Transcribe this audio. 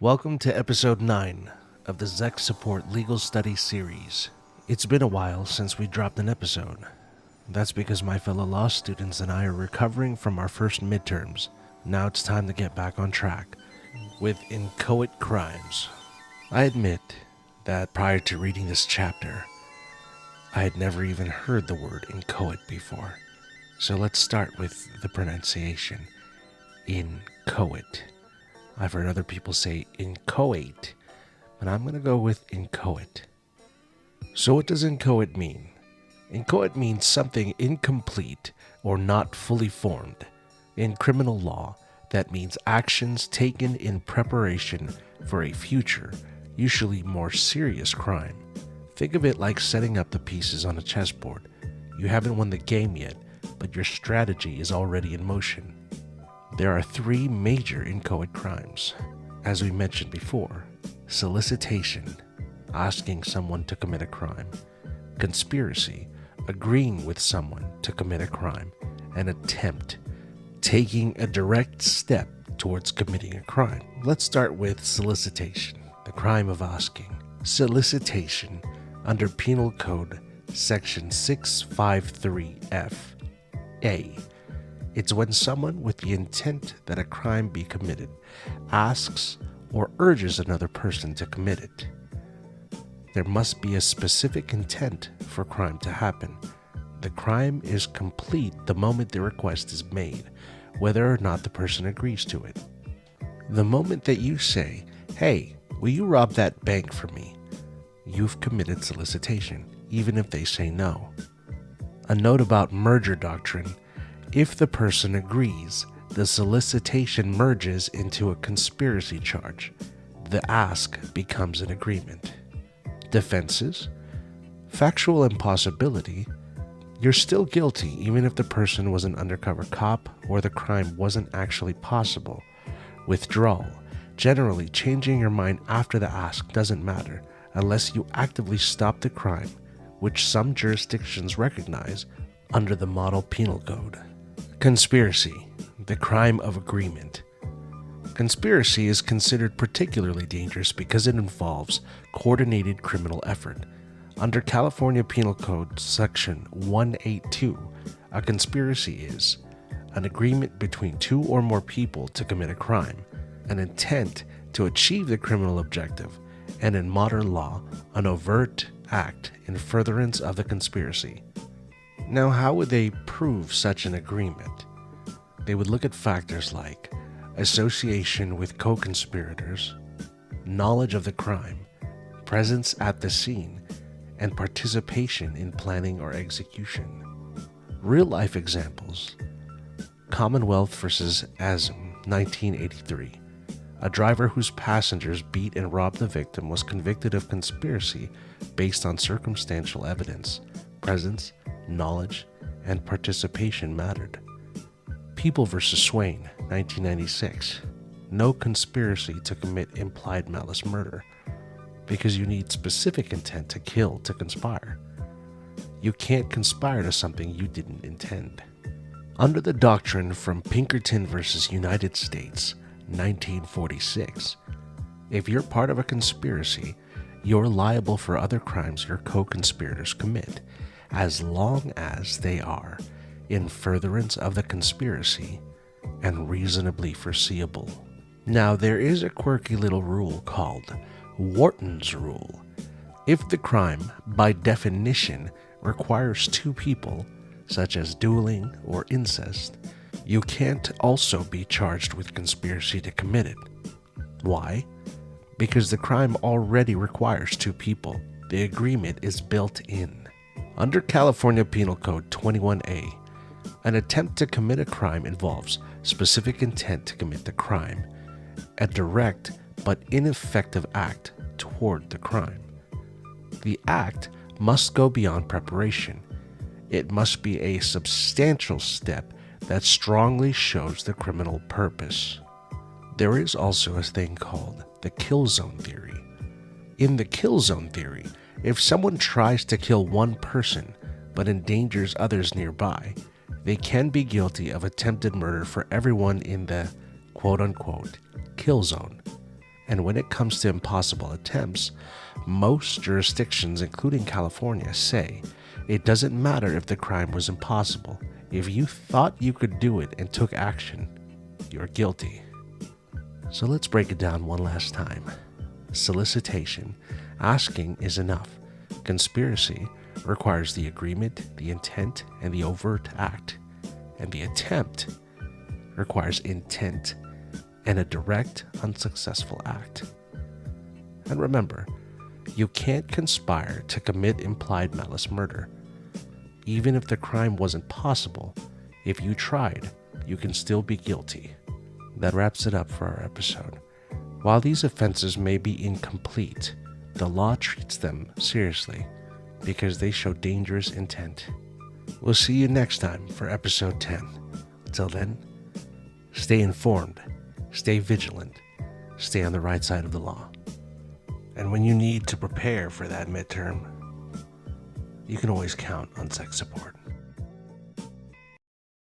Welcome to episode 9 of the Zech Support Legal Study Series. It's been a while since we dropped an episode. That's because my fellow law students and I are recovering from our first midterms. Now it's time to get back on track with inchoate crimes. I admit that prior to reading this chapter, I had never even heard the word inchoate before. So let's start with the pronunciation. Inchoate. I've heard other people say inchoate, but I'm going to go with inchoate. So what does inchoate mean? Inchoate means something incomplete or not fully formed. In criminal law, that means actions taken in preparation for a future, usually more serious crime. Think of it like setting up the pieces on a chessboard. You haven't won the game yet, but your strategy is already in motion. There are 3 major inchoate crimes. As we mentioned before, solicitation, asking someone to commit a crime, conspiracy, agreeing with someone to commit a crime, and attempt, taking a direct step towards committing a crime. Let's start with solicitation, the crime of asking. Solicitation, under Penal Code Section 653F A. It's when someone with the intent that a crime be committed asks or urges another person to commit it. There must be a specific intent for crime to happen. The crime is complete the moment the request is made, whether or not the person agrees to it. The moment that you say, "Hey, will you rob that bank for me?" you've committed solicitation, even if they say no. A note about merger doctrine: if the person agrees, the solicitation merges into a conspiracy charge. The ask becomes an agreement. Defenses: factual impossibility. You're still guilty even if the person was an undercover cop or the crime wasn't actually possible. Withdrawal: generally, changing your mind after the ask doesn't matter unless you actively stop the crime, which some jurisdictions recognize under the Model Penal Code. Conspiracy, the crime of agreement. Conspiracy is considered particularly dangerous because it involves coordinated criminal effort. Under California Penal Code Section 182, a conspiracy is an agreement between 2 or more people to commit a crime, an intent to achieve the criminal objective, and in modern law, an overt act in furtherance of the conspiracy. Now, how would they prove such an agreement? They would look at factors like association with co-conspirators, knowledge of the crime, presence at the scene, and participation in planning or execution. Real-life examples: Commonwealth versus Azim, 1983. A driver whose passengers beat and robbed the victim was convicted of conspiracy based on circumstantial evidence. Presence, knowledge, and participation mattered. People versus Swain, 1996. No conspiracy to commit implied malice murder, because you need specific intent to kill to conspire. You can't conspire to something you didn't intend. Under the doctrine from Pinkerton versus United States, 1946, if you're part of a conspiracy, you're liable for other crimes your co-conspirators commit, as long as they are in furtherance of the conspiracy and reasonably foreseeable. Now, there is a quirky little rule called Wharton's Rule. If the crime, by definition, requires 2 people, such as dueling or incest, you can't also be charged with conspiracy to commit it. Why? Because the crime already requires 2 people. The agreement is built in. Under California Penal Code 21A, an attempt to commit a crime involves specific intent to commit the crime, a direct but ineffective act toward the crime. The act must go beyond preparation. It must be a substantial step that strongly shows the criminal purpose. There is also a thing called the kill zone theory. In the kill zone theory, if someone tries to kill one person but endangers others nearby, they can be guilty of attempted murder for everyone in the quote-unquote kill zone. And when it comes to impossible attempts, most jurisdictions, including California, say it doesn't matter if the crime was impossible. If you thought you could do it and took action, you're guilty. So let's break it down one last time. Solicitation, asking, is enough. Conspiracy requires the agreement, the intent, and the overt act. And the attempt requires intent and a direct, unsuccessful act. And remember, you can't conspire to commit implied malice murder. Even if the crime wasn't possible, if you tried, you can still be guilty. That wraps it up for our episode. While these offenses may be incomplete, the law treats them seriously because they show dangerous intent. We'll see you next time for episode 10. Till then, stay informed, stay vigilant, stay on the right side of the law. And when you need to prepare for that midterm, you can always count on Zech support.